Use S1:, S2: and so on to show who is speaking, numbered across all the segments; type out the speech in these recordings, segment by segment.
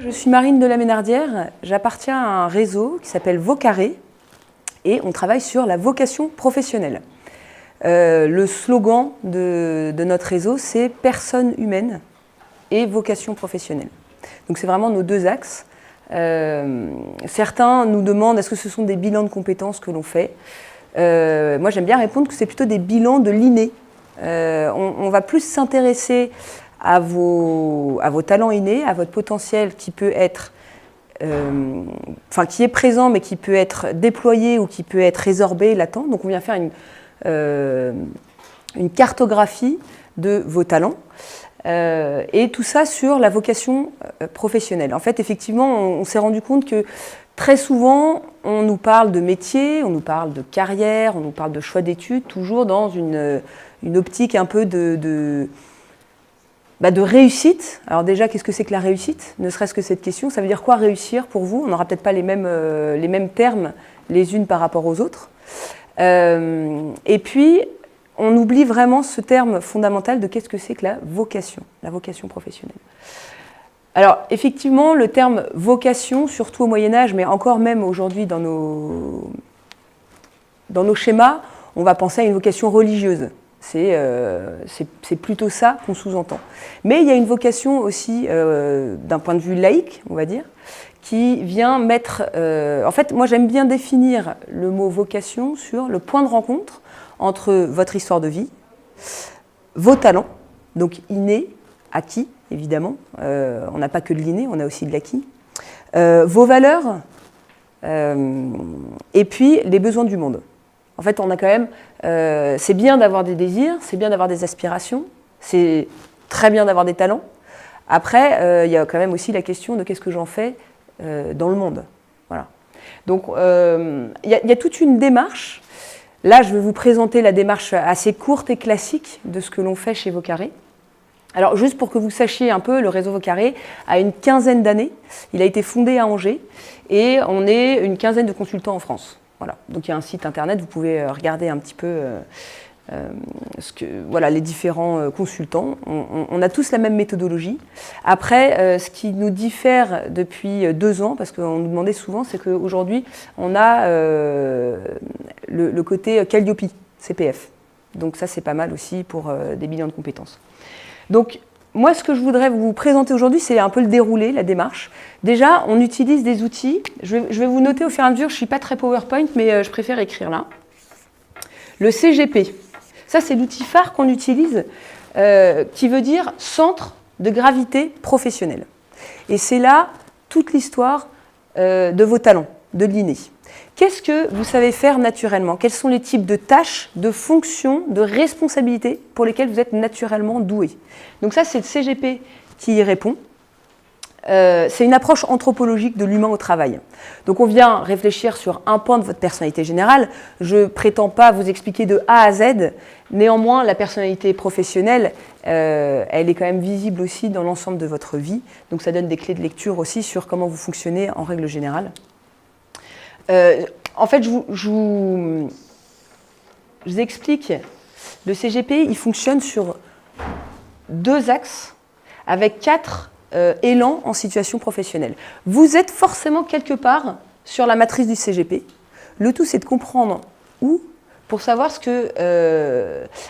S1: Je suis Marine de la Ménardière, j'appartiens à un réseau qui s'appelle Vocaré et on travaille sur la vocation professionnelle. Le slogan de notre réseau, c'est « Personne humaine et vocation professionnelle ». Donc c'est vraiment nos deux axes. Certains nous demandent est-ce que ce sont des bilans de compétences que l'on fait. Moi j'aime bien répondre que c'est plutôt des bilans de l'inné. On va plus s'intéresser à vos talents innés, à votre potentiel qui peut être, qui est présent mais qui peut être déployé ou qui peut être résorbé, latent. Donc on vient faire une cartographie de vos talents et tout ça sur la vocation professionnelle. En fait, effectivement, on s'est rendu compte que très souvent, on nous parle de métier, on nous parle de carrière, on nous parle de choix d'études, toujours dans une optique un peu de réussite. Alors déjà, qu'est-ce que c'est que la réussite? Ne serait-ce que cette question, ça veut dire quoi réussir pour vous? On n'aura peut-être pas les mêmes termes les unes par rapport aux autres. Et puis, on oublie vraiment ce terme fondamental de qu'est-ce que c'est que la vocation professionnelle. Alors, effectivement, le terme vocation, surtout au Moyen-Âge, mais encore même aujourd'hui dans nos schémas, on va penser à une vocation religieuse. C'est plutôt ça qu'on sous-entend. Mais il y a une vocation aussi, d'un point de vue laïque, on va dire, qui vient mettre... en fait, moi j'aime bien définir le mot vocation sur le point de rencontre entre votre histoire de vie, vos talents, donc innés, acquis, évidemment. On n'a pas que de l'inné, on a aussi de l'acquis. Vos valeurs, et puis les besoins du monde. En fait, on a quand même... c'est bien d'avoir des désirs, c'est bien d'avoir des aspirations, c'est très bien d'avoir des talents. Après, il y a quand même aussi la question de qu'est-ce que j'en fais dans le monde. Voilà. Donc, il y a toute une démarche. Là, je vais vous présenter la démarche assez courte et classique de ce que l'on fait chez Vocaré. Alors, juste pour que vous sachiez un peu, le réseau Vocaré a une quinzaine d'années. Il a été fondé à Angers et on est une quinzaine de consultants en France. Voilà. Donc il y a un site internet, vous pouvez regarder un petit peu les différents consultants. On a tous la même méthodologie. Après, ce qui nous diffère depuis 2 ans, parce qu'on nous demandait souvent, c'est qu'aujourd'hui, on a le côté Calliope, CPF. Donc ça, c'est pas mal aussi pour des bilans de compétences. Donc, moi, ce que je voudrais vous présenter aujourd'hui, c'est un peu le déroulé, la démarche. Déjà, on utilise des outils. Je vais vous noter au fur et à mesure. Je ne suis pas très PowerPoint, mais je préfère écrire là. Le CGP. Ça, c'est l'outil phare qu'on utilise, qui veut dire Centre de gravité professionnelle. Et c'est là toute l'histoire de vos talents, de l'inné. Qu'est-ce que vous savez faire naturellement? Quels sont les types de tâches, de fonctions, de responsabilités pour lesquelles vous êtes naturellement doué? Donc ça, c'est le CGP qui y répond. C'est une approche anthropologique de l'humain au travail. Donc on vient réfléchir sur un point de votre personnalité générale. Je ne prétends pas vous expliquer de A à Z. Néanmoins, la personnalité professionnelle, elle est quand même visible aussi dans l'ensemble de votre vie. Donc ça donne des clés de lecture aussi sur comment vous fonctionnez en règle générale. En fait, je vous explique. Le CGP, il fonctionne sur 2 axes avec 4 élans en situation professionnelle. Vous êtes forcément quelque part sur la matrice du CGP. Le tout, c'est de comprendre où pour savoir ce que...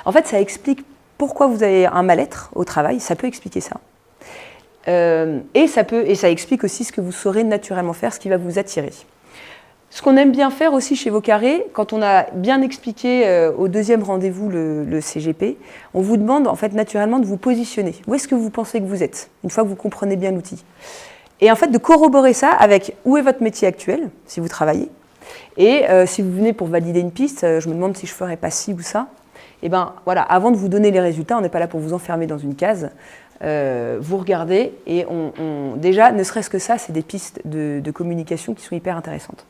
S1: en fait, ça explique pourquoi vous avez un mal-être au travail. Ça peut expliquer ça. Et ça explique aussi ce que vous saurez naturellement faire, ce qui va vous attirer. Ce qu'on aime bien faire aussi chez Vocaré, quand on a bien expliqué au 2e rendez-vous le CGP, on vous demande en fait naturellement de vous positionner. Où est-ce que vous pensez que vous êtes, une fois que vous comprenez bien l'outil? Et en fait de corroborer ça avec où est votre métier actuel, si vous travaillez. Et si vous venez pour valider une piste, je me demande si je ne ferais pas ci ou ça. Et bien voilà, avant de vous donner les résultats, on n'est pas là pour vous enfermer dans une case. Vous regardez et déjà, ne serait-ce que ça, c'est des pistes de communication qui sont hyper intéressantes.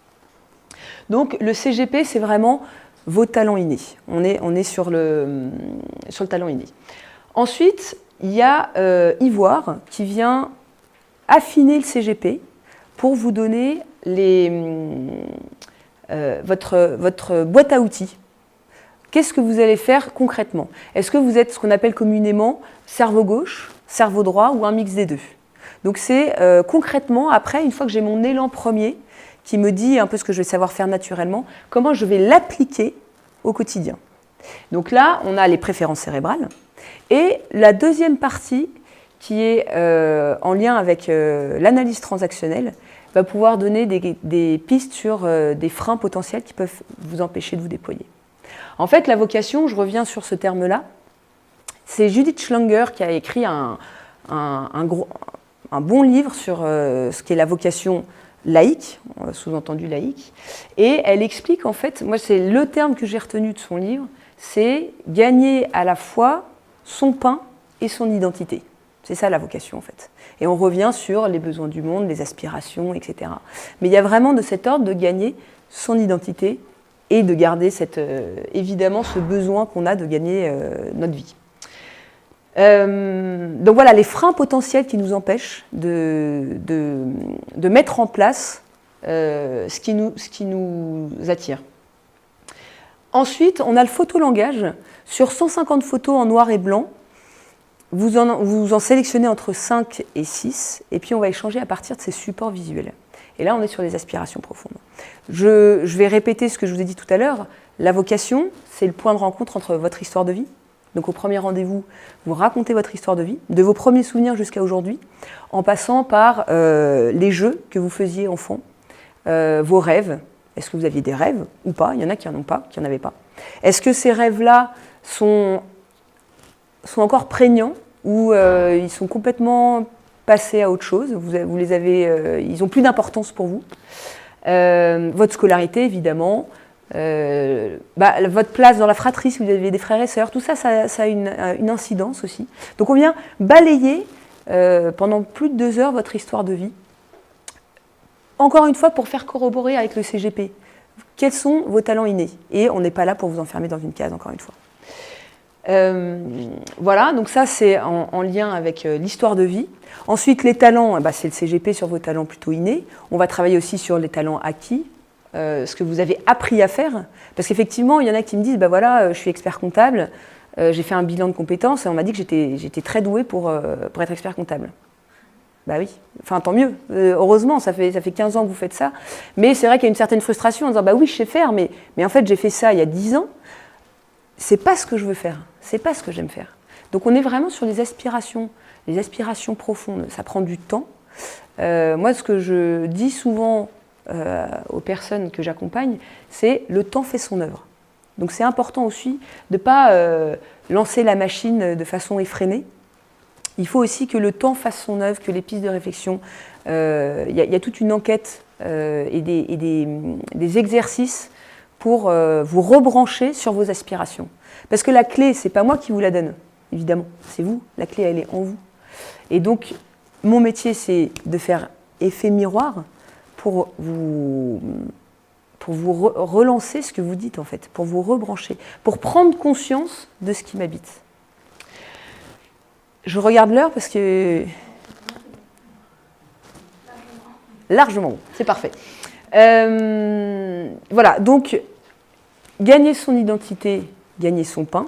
S1: Donc le CGP, c'est vraiment vos talents innés. On est sur le talent inné. Ensuite, il y a Ivoire qui vient affiner le CGP pour vous donner votre boîte à outils. Qu'est-ce que vous allez faire concrètement? Est-ce que vous êtes ce qu'on appelle communément cerveau gauche, cerveau droit ou un mix des deux? Donc c'est concrètement, après, une fois que j'ai mon élan premier, qui me dit un peu ce que je vais savoir faire naturellement, comment je vais l'appliquer au quotidien. Donc là, on a les préférences cérébrales. Et la deuxième partie, qui est en lien avec l'analyse transactionnelle, va pouvoir donner des pistes sur des freins potentiels qui peuvent vous empêcher de vous déployer. En fait, la vocation, je reviens sur ce terme-là, c'est Judith Schlanger qui a écrit un bon livre sur ce qu'est la vocation laïque, sous-entendu laïque, et elle explique en fait, moi c'est le terme que j'ai retenu de son livre, c'est gagner à la fois son pain et son identité. C'est ça la vocation en fait. Et on revient sur les besoins du monde, les aspirations, etc. Mais il y a vraiment de cet ordre de gagner son identité et de garder évidemment ce besoin qu'on a de gagner notre vie. Donc voilà les freins potentiels qui nous empêchent de mettre en place ce qui nous attire. Ensuite, on a le photolangage. Sur 150 photos en noir et blanc, vous en sélectionnez entre 5 et 6, et puis on va échanger à partir de ces supports visuels. Et là, on est sur les aspirations profondes. Je vais répéter ce que je vous ai dit tout à l'heure. La vocation, c'est le point de rencontre entre votre histoire de vie. Donc au premier rendez-vous, vous racontez votre histoire de vie, de vos premiers souvenirs jusqu'à aujourd'hui, en passant par les jeux que vous faisiez enfant, vos rêves. Est-ce que vous aviez des rêves ou pas? Il y en a qui n'en ont pas, qui n'en avaient pas. Est-ce que ces rêves-là sont encore prégnants ou ils sont complètement passés à autre chose? Ils n'ont plus d'importance pour vous. Votre scolarité, évidemment. Votre place dans la fratrie, si vous avez des frères et sœurs, tout ça, ça a une incidence aussi. Donc on vient balayer pendant plus de 2 heures votre histoire de vie. Encore une fois, pour faire corroborer avec le CGP, quels sont vos talents innés? Et on n'est pas là pour vous enfermer dans une case, encore une fois. Voilà, donc ça c'est en lien avec l'histoire de vie. Ensuite, les talents, c'est le CGP sur vos talents plutôt innés. On va travailler aussi sur les talents acquis, ce que vous avez appris à faire. Parce qu'effectivement, il y en a qui me disent, je suis expert comptable, j'ai fait un bilan de compétences et on m'a dit que j'étais très douée pour être expert comptable. Bah oui, enfin tant mieux. Heureusement, ça fait 15 ans que vous faites ça. Mais c'est vrai qu'il y a une certaine frustration en disant, oui, je sais faire, mais en fait, j'ai fait ça il y a 10 ans. C'est pas ce que je veux faire, c'est pas ce que j'aime faire. Donc on est vraiment sur les aspirations profondes. Ça prend du temps. Moi, ce que je dis souvent aux personnes que j'accompagne, c'est le temps fait son œuvre. Donc c'est important aussi de ne pas lancer la machine de façon effrénée. Il faut aussi que le temps fasse son œuvre, que les pistes de réflexion, y a toute une enquête et des exercices pour vous rebrancher sur vos aspirations. Parce que la clé, ce n'est pas moi qui vous la donne, évidemment, c'est vous, la clé elle est en vous. Et donc, mon métier, c'est de faire effet miroir pour vous relancer ce que vous dites en fait, pour vous rebrancher, pour prendre conscience de ce qui m'habite. Je regarde l'heure parce que... Largement, c'est parfait. Voilà, donc, gagner son identité, gagner son pain.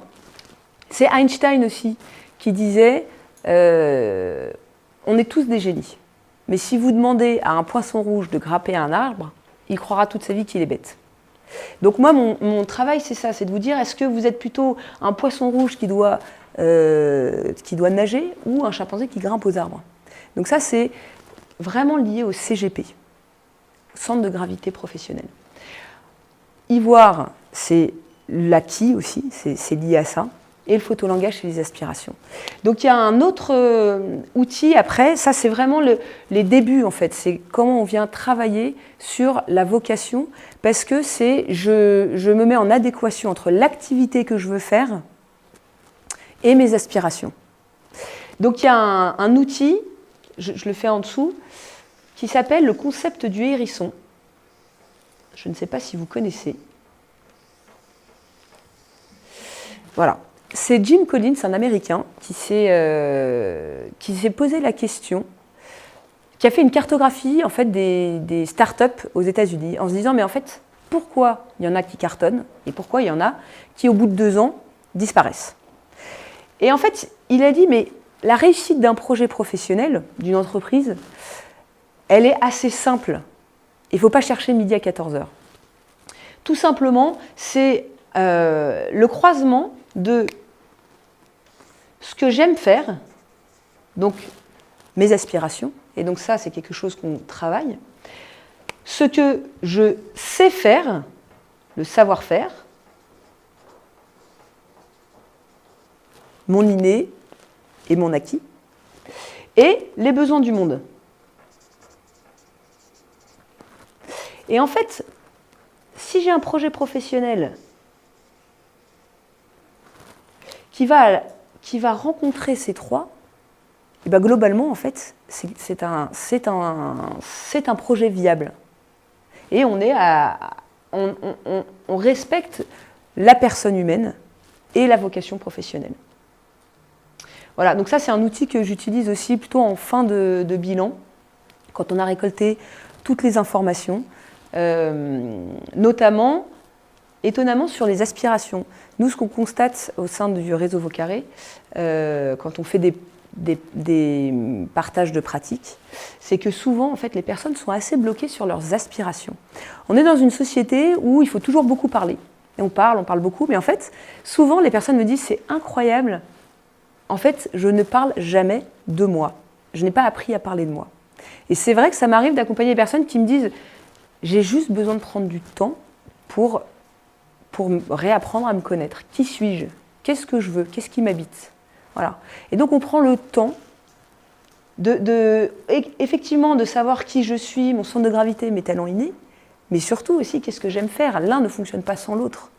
S1: C'est Einstein aussi qui disait on est tous des génies. Mais si vous demandez à un poisson rouge de grimper un arbre, il croira toute sa vie qu'il est bête. Donc moi, mon travail, c'est ça, c'est de vous dire, est-ce que vous êtes plutôt un poisson rouge qui doit nager ou un chimpanzé qui grimpe aux arbres? Donc ça, c'est vraiment lié au CGP, Centre de gravité professionnel. Ivoire, c'est l'acquis aussi, c'est lié à ça. Et le photolangage, c'est les aspirations. Donc il y a un autre outil après, ça c'est vraiment les débuts en fait, c'est comment on vient travailler sur la vocation, parce que c'est je me mets en adéquation entre l'activité que je veux faire et mes aspirations. Donc il y a un outil, je le fais en dessous, qui s'appelle le concept du hérisson. Je ne sais pas si vous connaissez. Voilà. C'est Jim Collins, un Américain, qui s'est posé la question, qui a fait une cartographie en fait, des startups aux États-Unis, en se disant, mais en fait, pourquoi il y en a qui cartonnent et pourquoi il y en a qui, au bout de 2 ans, disparaissent? Et en fait, il a dit, mais la réussite d'un projet professionnel, d'une entreprise, elle est assez simple. Il ne faut pas chercher midi à 14 heures. Tout simplement, c'est le croisement de ce que j'aime faire, donc mes aspirations, et donc ça, c'est quelque chose qu'on travaille, ce que je sais faire, le savoir-faire, mon inné et mon acquis, et les besoins du monde. Et en fait, si j'ai un projet professionnel qui va rencontrer ces trois, et bien globalement, en fait, c'est un projet viable. Et on respecte la personne humaine et la vocation professionnelle. Voilà, donc ça c'est un outil que j'utilise aussi plutôt en fin de bilan, quand on a récolté toutes les informations, notamment, étonnamment, sur les aspirations. Nous, ce qu'on constate au sein du réseau Vocaré, quand on fait des partages de pratiques, c'est que souvent, en fait, les personnes sont assez bloquées sur leurs aspirations. On est dans une société où il faut toujours beaucoup parler. Et on parle beaucoup, mais en fait, souvent, les personnes me disent « c'est incroyable, en fait, je ne parle jamais de moi. Je n'ai pas appris à parler de moi. » Et c'est vrai que ça m'arrive d'accompagner des personnes qui me disent « j'ai juste besoin de prendre du temps pour réapprendre à me connaître. Qui suis-je? Qu'est-ce que je veux? Qu'est-ce qui m'habite ?» Voilà. Et donc on prend le temps effectivement de savoir qui je suis, mon centre de gravité, mes talents innés, mais surtout aussi qu'est-ce que j'aime faire. L'un ne fonctionne pas sans l'autre.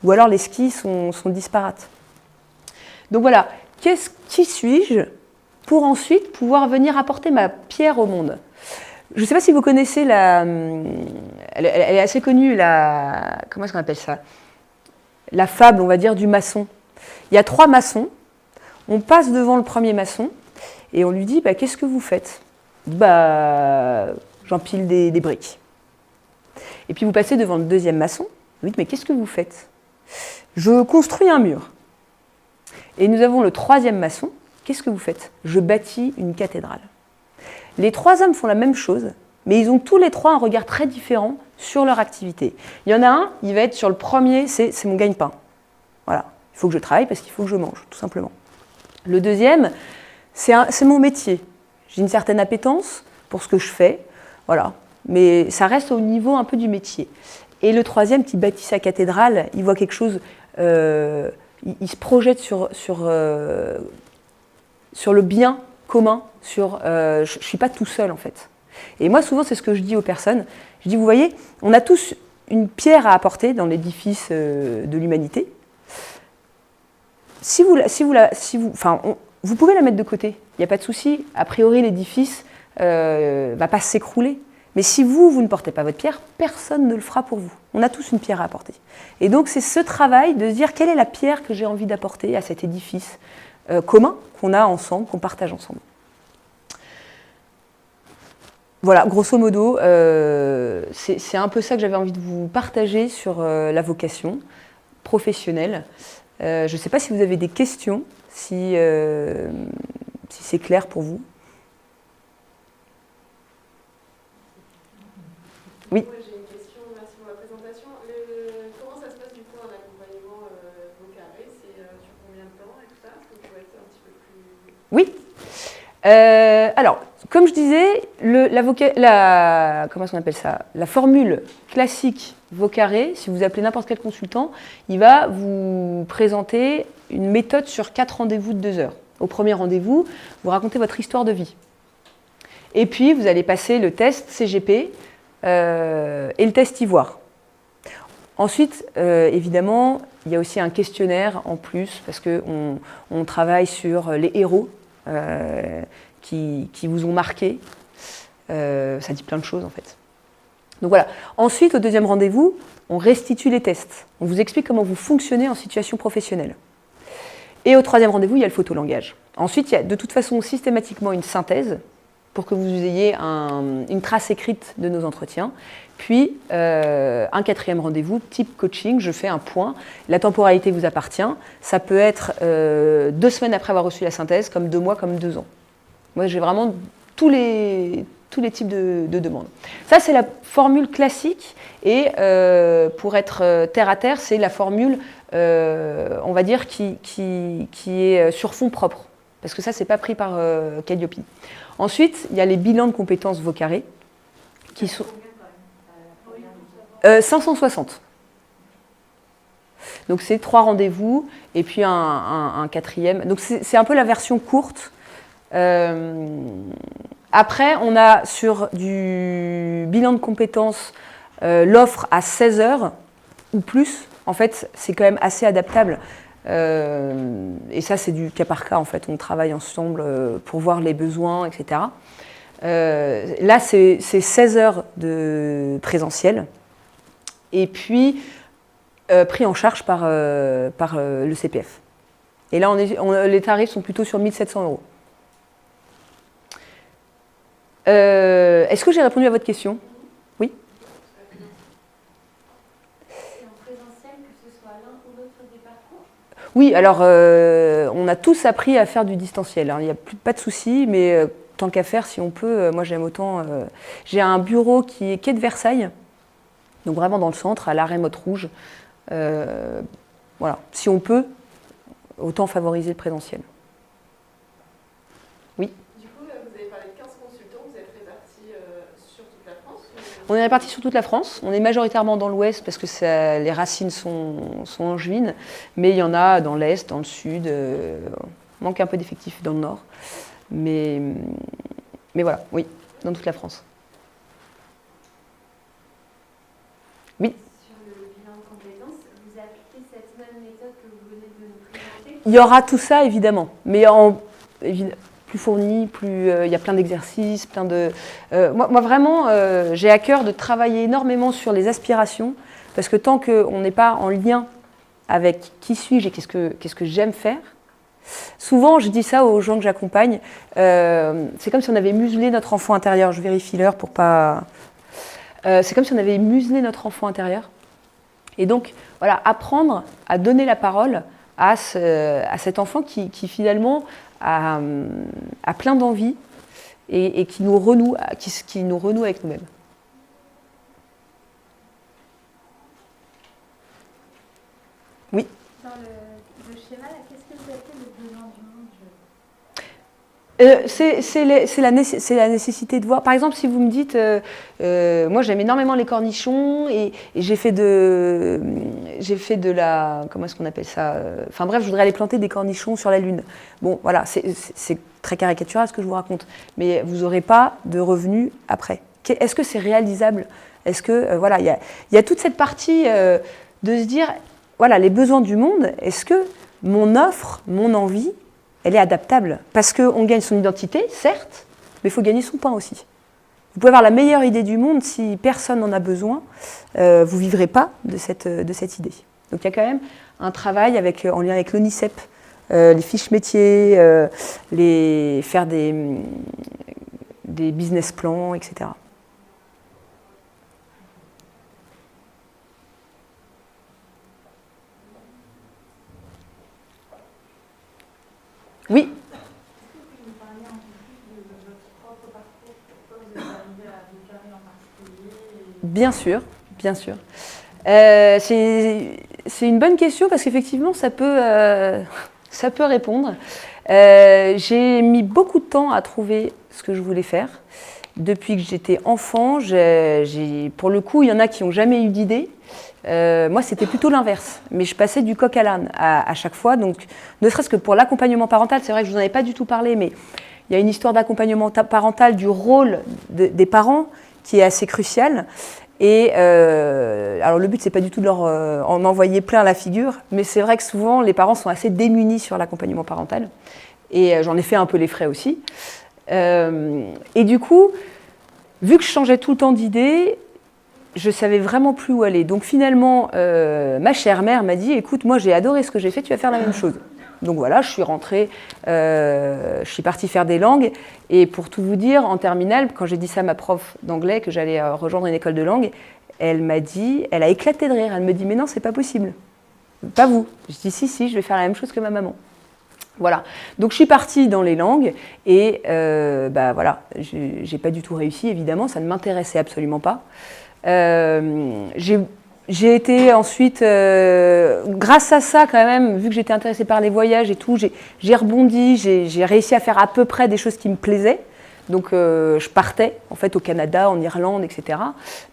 S1: Ou alors les skis sont disparates. Donc voilà, qui suis-je pour ensuite pouvoir venir apporter ma pierre au monde? Je ne sais pas si vous connaissez elle est assez connue, comment est-ce qu'on appelle ça? La fable, on va dire, du maçon. Il y a 3 maçons. On passe devant le premier maçon et on lui dit « qu'est-ce que vous faites ?»« J'empile des briques. » Et puis vous passez devant le deuxième maçon, vous lui dites « mais qu'est-ce que vous faites ?»« Je construis un mur. » Et nous avons le troisième maçon, « qu'est-ce que vous faites ?»« Je bâtis une cathédrale. » Les 3 hommes font la même chose, mais ils ont tous les 3 un regard très différent sur leur activité. Il y en a un, il va être sur le premier, c'est mon gagne-pain. Voilà, il faut que je travaille parce qu'il faut que je mange, tout simplement. Le deuxième, c'est mon métier. J'ai une certaine appétence pour ce que je fais, voilà, mais ça reste au niveau un peu du métier. Et le troisième qui bâtit sa cathédrale, il voit quelque chose, il se projette sur le bien commun, je ne suis pas tout seul en fait. Et moi souvent c'est ce que je dis aux personnes, je dis vous voyez, on a tous une pierre à apporter dans l'édifice de l'humanité. Vous pouvez la mettre de côté, il n'y a pas de souci, a priori l'édifice ne va pas s'écrouler. Mais si vous ne portez pas votre pierre, personne ne le fera pour vous. On a tous une pierre à apporter. Et donc c'est ce travail de se dire quelle est la pierre que j'ai envie d'apporter à cet édifice commun qu'on a ensemble, qu'on partage ensemble. Voilà, grosso modo, c'est un peu ça que j'avais envie de vous partager sur la vocation professionnelle. Je ne sais pas si vous avez des questions, si c'est clair pour vous. Oui.
S2: Moi, j'ai une question, merci pour la présentation. Comment ça se passe du coup un accompagnement Vocaré? C'est sur combien de temps et tout ça? Est-ce que vous pouvez être un petit peu plus...
S1: Oui. Alors, comme je disais, comment est-ce qu'on appelle ça? La formule classique Vocaré, si vous appelez n'importe quel consultant, il va vous présenter une méthode sur 4 rendez-vous de 2 heures. Au premier rendez-vous, vous racontez votre histoire de vie. Et puis, vous allez passer le test CGP et le test Ivoire. Ensuite, évidemment, il y a aussi un questionnaire en plus, parce qu'on travaille sur les héros qui vous ont marqué. Ça dit plein de choses, en fait. Donc voilà. Ensuite, au deuxième rendez-vous, on restitue les tests. On vous explique comment vous fonctionnez en situation professionnelle. Et au troisième rendez-vous, il y a le photolangage. Ensuite, il y a de toute façon systématiquement une synthèse pour que vous ayez une trace écrite de nos entretiens. Puis, un 4e rendez-vous, type coaching, je fais un point. La temporalité vous appartient. Ça peut être 2 semaines après avoir reçu la synthèse, comme 2 mois, comme 2 ans. Moi, j'ai vraiment tous les types de demandes. Ça, c'est la formule classique. Et pour être terre à terre, c'est la formule, on va dire, qui est sur fond propre. Parce que ça, c'est pas pris par Calliope. Ensuite, il y a les bilans de compétences Vocaré, qui sont... 560. Donc c'est 3 rendez-vous et puis un 4e. Donc c'est un peu la version courte. Après, on a sur du bilan de compétences l'offre à 16 heures ou plus. En fait, c'est quand même assez adaptable. Et ça, c'est du cas par cas. En fait, on travaille ensemble pour voir les besoins, etc. Là, c'est 16 heures de présentiel. Et puis pris en charge par le CPF. Et là, les tarifs sont plutôt sur 1 700 €. Est-ce que j'ai répondu à votre question? Oui.
S3: C'est en présentiel, que ce soit l'un ou l'autre des parcours?
S1: Oui, alors on a tous appris à faire du distanciel. Il n'y a pas de souci, mais tant qu'à faire, si on peut, moi j'aime autant. J'ai un bureau qui est quai de Versailles. Donc vraiment dans le centre, à l'arrêt Motte Rouge. Voilà, si on peut, autant favoriser le présentiel. Oui.
S2: Du coup, vous avez parlé de 15 consultants, vous êtes répartis sur toute la France ou...
S1: On est répartis sur toute la France. On est majoritairement dans l'Ouest parce que les racines sont angevines, mais il y en a dans l'Est, dans le Sud. On manque un peu d'effectifs dans le Nord. Mais voilà, oui, dans toute la France. Oui.
S3: Sur le bilan de compétences, vous appliquez cette même méthode que vous venez de nous présenter?
S1: Il y aura tout ça, évidemment, mais plus fourni, il y a plein d'exercices, plein de... moi, vraiment, j'ai à cœur de travailler énormément sur les aspirations, parce que tant qu'on n'est pas en lien avec qui suis-je et qu'est-ce que j'aime faire, souvent, je dis ça aux gens que j'accompagne, c'est comme si on avait muselé notre enfant intérieur. Je vérifie l'heure pour pas... c'est comme si on avait muselé notre enfant intérieur. Et donc, voilà, apprendre à donner la parole à cet enfant qui finalement a plein d'envie et qui nous renoue avec nous-mêmes. Oui.
S3: Dans le schéma, là, qu'est-ce que vous appelez le besoin du monde?
S1: C'est la nécessité de voir. Par exemple, si vous me dites, moi j'aime énormément les cornichons et j'ai fait de la, comment est-ce qu'on appelle ça? Enfin bref, je voudrais aller planter des cornichons sur la Lune. Bon, voilà, c'est très caricatural ce que je vous raconte, mais vous n'aurez pas de revenus après. Est-ce que c'est réalisable? Est-ce que, voilà, il y a toute cette partie de se dire, voilà, les besoins du monde, est-ce que mon offre, mon envie, elle est adaptable? Parce qu'on gagne son identité, certes, mais il faut gagner son pain aussi. Vous pouvez avoir la meilleure idée du monde, si personne n'en a besoin, vous ne vivrez pas de cette idée. Donc il y a quand même un travail en lien avec l'ONICEP, les fiches métiers, faire des business plans, etc. Oui.
S3: Est-ce que vous pouvez nous parler un peu plus de votre propre parcours? Pourquoi vous êtes arrivé à Vocaré en particulier?
S1: Bien sûr, bien sûr. C'est une bonne question parce qu'effectivement, ça peut répondre. J'ai mis beaucoup de temps à trouver ce que je voulais faire. Depuis que j'étais enfant, pour le coup, il y en a qui n'ont jamais eu d'idée. Moi, c'était plutôt l'inverse. Mais je passais du coq à l'âne à chaque fois. Donc, ne serait-ce que pour l'accompagnement parental, c'est vrai que je ne vous en avais pas du tout parlé, mais il y a une histoire d'accompagnement parental, du rôle des parents qui est assez crucial. Et alors, le but, c'est pas du tout de leur en envoyer plein à la figure, mais c'est vrai que souvent, les parents sont assez démunis sur l'accompagnement parental. Et j'en ai fait un peu les frais aussi. Et du coup, vu que je changeais tout le temps d'idée, je savais vraiment plus où aller. Donc finalement, ma chère mère m'a dit, écoute, moi j'ai adoré ce que j'ai fait, tu vas faire la même chose. Donc voilà, je suis rentrée, je suis partie faire des langues. Et pour tout vous dire, en terminale, quand j'ai dit ça à ma prof d'anglais, que j'allais rejoindre une école de langue, elle a éclaté de rire. Elle me dit, mais non, c'est pas possible. Pas vous. Je dis, si, je vais faire la même chose que ma maman. Voilà. Donc je suis partie dans les langues et voilà, j'ai pas du tout réussi, évidemment, ça ne m'intéressait absolument pas. J'ai été ensuite, grâce à ça quand même, vu que j'étais intéressée par les voyages et tout, j'ai rebondi, j'ai réussi à faire à peu près des choses qui me plaisaient. Donc je partais en fait au Canada, en Irlande, etc.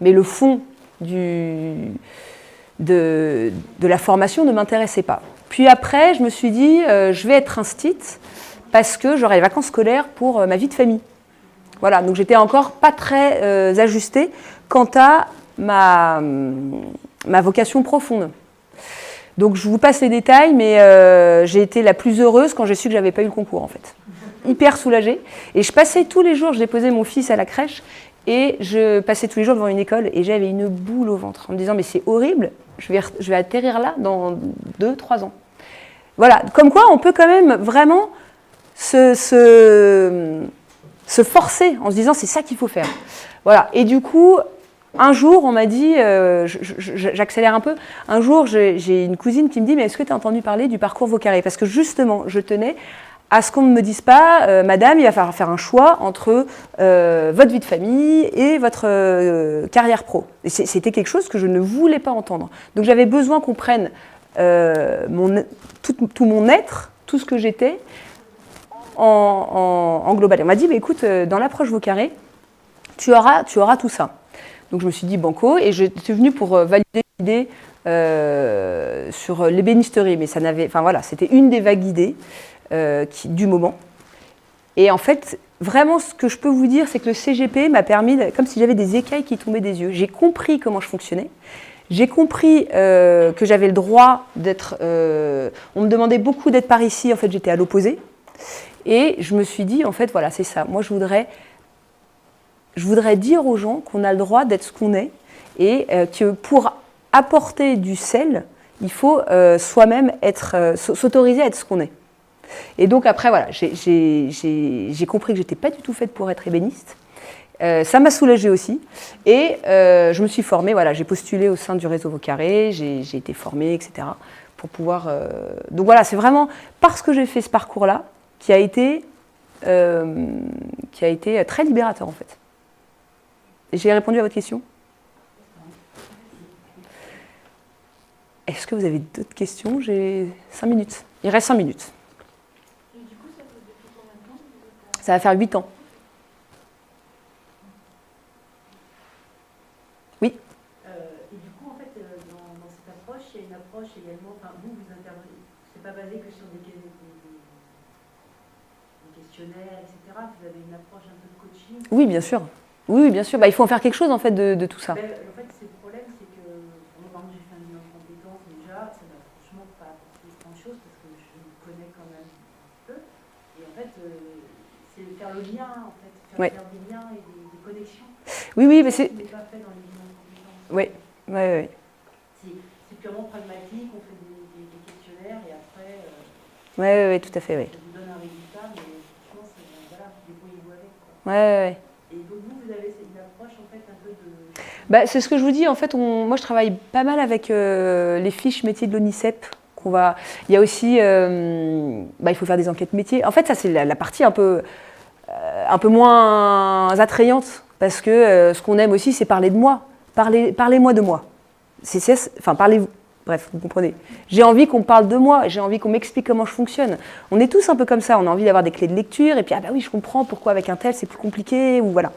S1: Mais le fond de la formation ne m'intéressait pas. Puis après, je me suis dit, je vais être instite parce que j'aurai les vacances scolaires pour ma vie de famille. Voilà, donc j'étais encore pas très ajustée quant à ma vocation profonde. Donc je vous passe les détails, mais j'ai été la plus heureuse quand j'ai su que j'avais pas eu le concours en fait. Hyper soulagée. Et je passais tous les jours, je déposais mon fils à la crèche et je passais tous les jours devant une école et j'avais une boule au ventre en me disant mais c'est horrible, je vais atterrir là dans 2-3 ans. Voilà, comme quoi on peut quand même vraiment se forcer en se disant c'est ça qu'il faut faire. Voilà, et du coup, un jour on m'a dit, j'accélère un peu, un jour j'ai une cousine qui me dit mais est-ce que tu as entendu parler du parcours Vaucaré? Parce que justement, je tenais à ce qu'on ne me dise pas, madame, il va falloir faire un choix entre votre vie de famille et votre carrière pro. Et c'était quelque chose que je ne voulais pas entendre. Donc j'avais besoin qu'on prenne tout mon être, tout ce que j'étais, en global. On m'a dit, mais écoute, dans l'approche Vaucaré, tu auras tout ça. Donc je me suis dit banco, et je suis venue pour valider l'idée sur l'ébénisterie, mais ça n'avait, enfin voilà, c'était une des vagues idées du moment. Et en fait, vraiment, ce que je peux vous dire, c'est que le CGP m'a permis, comme si j'avais des écailles qui tombaient des yeux. J'ai compris comment je fonctionnais. J'ai compris que j'avais le droit d'être... on me demandait beaucoup d'être par ici, en fait j'étais à l'opposé. Et je me suis dit, en fait, voilà, c'est ça. Moi, je voudrais dire aux gens qu'on a le droit d'être ce qu'on est et que pour apporter du sel, il faut soi-même s'autoriser à être ce qu'on est. Et donc après, voilà, j'ai compris que je n'étais pas du tout faite pour être ébéniste. Ça m'a soulagée aussi. Et je me suis formée, voilà, j'ai postulé au sein du réseau Vaucaré, j'ai été formée, etc. pour pouvoir... Donc voilà, c'est vraiment parce que j'ai fait ce parcours-là qui a été très libérateur en fait. Et j'ai répondu à votre question? Est-ce que vous avez d'autres questions? J'ai 5 minutes. Il reste 5 minutes.
S3: Et du coup, ça fait depuis combien de temps que vous êtes
S1: Ça va faire 8 ans. Oui.
S4: Et du coup, en fait, dans cette approche, il y a une approche également, enfin, vous intervenez, c'est pas basé que sur des questionnaires, etc. Vous avez une approche un peu de coaching.
S1: Oui, bien sûr. Oui, bien sûr. Bah, il faut en faire quelque chose en fait de tout ça.
S4: En fait, c'est le problème, c'est que moi, j'ai fait un bilan de compétences déjà, ça m'a franchement pas apporté grand-chose parce que je me connais quand même un peu. Et en fait, c'est faire le lien, en fait, faire des liens et des connexions.
S1: Oui, mais c'est...
S4: Ce n'est pas fait dans les bilans de compétences.
S1: Oui.
S4: C'est purement pragmatique, on fait des questionnaires et après...
S1: Oui, tout à fait, oui.
S4: Ça vous donne un résultat, mais franchement, voilà, débrouillez-vous avec.
S1: Oui.
S4: Et donc vous avez une approche en fait un peu de...
S1: Bah, c'est ce que je vous dis, en fait, moi je travaille pas mal avec les fiches métiers de l'ONICEP. Il y a aussi, il faut faire des enquêtes métiers. En fait, ça c'est la partie un peu moins attrayante, parce que ce qu'on aime aussi, c'est parler de moi. Parlez-moi de moi. Parlez-vous. Bref, vous comprenez. J'ai envie qu'on parle de moi, j'ai envie qu'on m'explique comment je fonctionne. On est tous un peu comme ça, on a envie d'avoir des clés de lecture, et puis, ah bah oui, je comprends pourquoi avec un tel c'est plus compliqué, ou voilà.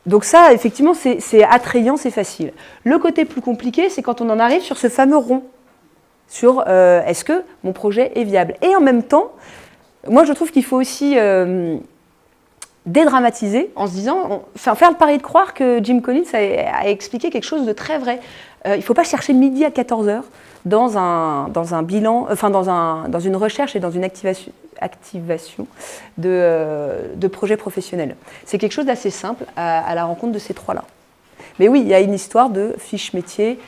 S1: Donc ça, effectivement, c'est attrayant, c'est facile. Le côté plus compliqué, c'est quand on en arrive sur ce fameux rond, sur est-ce que mon projet est viable. Et en même temps, moi je trouve qu'il faut aussi dédramatiser en se disant, faire le pari de croire que Jim Collins a expliqué quelque chose de très vrai. Il ne faut pas chercher midi à 14h dans un bilan, dans une recherche et dans une activation de projets professionnels. C'est quelque chose d'assez simple à la rencontre de ces trois-là. Mais oui, il y a une histoire de fiche métier,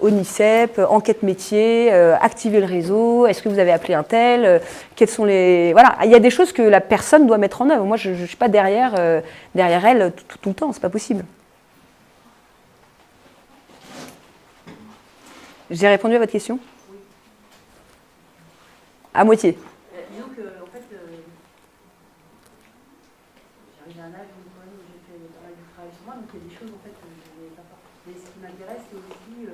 S1: ONICEP, enquête métier, activer le réseau, est-ce que vous avez appelé un tel, quels sont les... Voilà, il y a des choses que la personne doit mettre en œuvre. Moi, je ne suis pas derrière elle tout le temps, c'est pas possible. J'ai répondu à votre question?
S4: Oui.
S1: À moitié.
S4: Disons que, en fait, j'arrive à un âge où j'ai fait pas mal de travail sur moi, donc il y a des choses en fait que je n'avais pas fait. Mais ce qui m'intéresse, c'est aussi,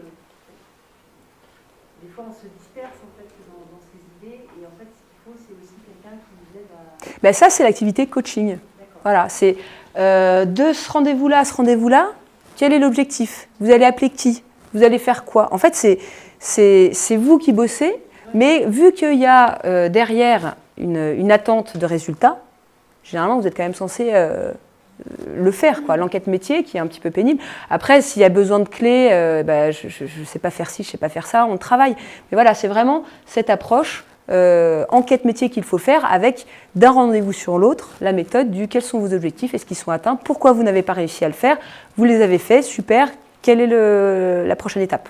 S4: des fois on se disperse en fait dans ses idées, et en fait ce qu'il faut, c'est aussi quelqu'un qui nous aide à...
S1: Ben ça, c'est l'activité coaching. Voilà, c'est de ce rendez-vous-là à ce rendez-vous-là, quel est l'objectif? Vous allez appeler qui? Vous allez faire quoi? En fait, c'est vous qui bossez, mais vu qu'il y a derrière une attente de résultats, généralement, vous êtes quand même censé le faire, quoi. L'enquête métier qui est un petit peu pénible. Après, s'il y a besoin de clés, je ne sais pas faire ci, je ne sais pas faire ça, on travaille. Mais voilà, c'est vraiment cette approche enquête métier qu'il faut faire avec d'un rendez-vous sur l'autre, la méthode du quels sont vos objectifs, est-ce qu'ils sont atteints, pourquoi vous n'avez pas réussi à le faire, vous les avez faits, super, quelle est la prochaine étape?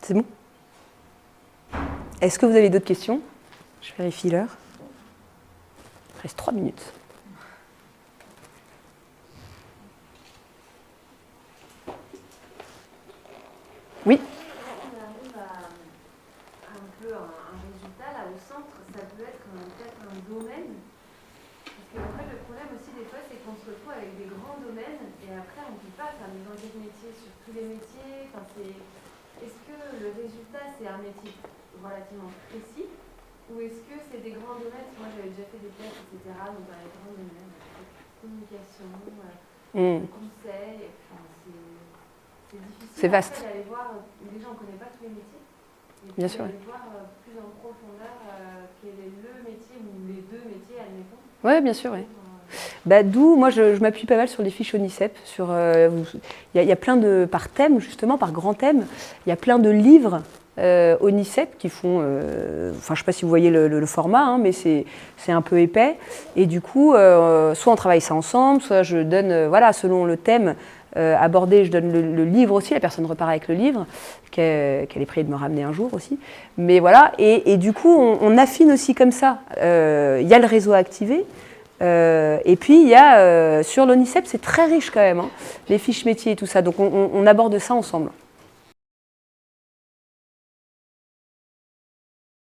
S1: C'est bon? Est-ce que vous avez d'autres questions? Je vérifie l'heure. Il reste 3 minutes. Oui?
S5: On arrive à un peu un résultat là au centre, ça peut être peut-être un domaine. Parce que en fait, le problème aussi des fois, c'est qu'on se retrouve avec des grands domaines et après on ne peut pas faire des enquêtes métiers sur tous les métiers. Enfin, est-ce que le résultat c'est un métier relativement précis ou est-ce que c'est des grands domaines? Moi j'avais déjà fait des tests, etc. Donc dans les grands domaines, communication, conseil, enfin, c'est difficile.
S1: C'est vaste.
S5: D'aller voir, déjà on ne connaît pas tous les métiers. Et
S1: Bien sûr.
S5: D'aller voir plus en profondeur quel est le métier ou les deux métiers, admettons.
S1: Oui, bien sûr, oui. D'où, moi, je m'appuie pas mal sur les fiches ONICEP. Il y a plein de, par thème, justement, par grand thème, il y a plein de livres ONICEP qui font, enfin, je ne sais pas si vous voyez le format, hein, mais c'est un peu épais. Et du coup, soit on travaille ça ensemble, soit je donne, voilà, selon le thème abordé, je donne le livre aussi, la personne repart avec le livre, qu'elle est priée de me ramener un jour aussi. Mais voilà, et du coup, on affine aussi comme ça. Il y a le réseau à activer. Et puis, il y a, sur l'ONICEP, c'est très riche quand même, hein, les fiches métiers et tout ça. Donc, on aborde ça ensemble.